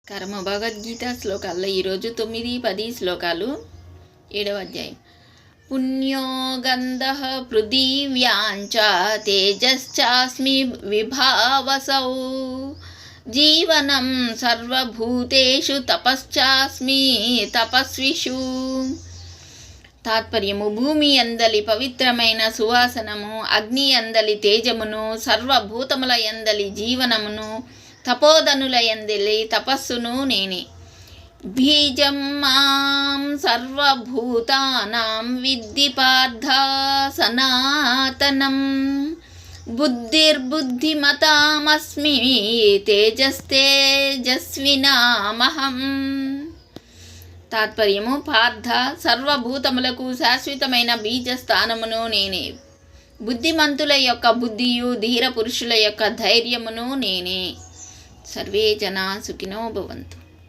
కర్మ భగవద్గీత శ్లోకాల్లో ఈరోజు 9, 10 శ్లోకాలు. 7వ అధ్యాయం. పుణ్యో గంధః పృథివ్యాంచ తేజశ్చాస్మి విభావసౌ జీవనం సర్వభూతేషు తపశ్చాస్మి తపస్విషు. తాత్పర్యము: భూమి అందలి పవిత్రమైన సువాసనము, అగ్ని అందలి తేజమును, సర్వభూతముల ఎందలి జీవనమును, తపోధనుల ఎందలి తపస్సును నేనే. బీజం మాం సర్వభూతానాం విద్ధి పార్థ సనాతనం బుద్ధిర్బుద్ధిమతామస్మి తేజస్తేజస్వినామహం. తాత్పర్యము: పార్థ, సర్వభూతములకు శాశ్వతమైన బీజస్థానమును నేనే. బుద్ధిమంతుల యొక్క బుద్ధియు, ధీర పురుషుల యొక్క ధైర్యమును నేనే. సర్వే జనా సుఖినో భవంతు.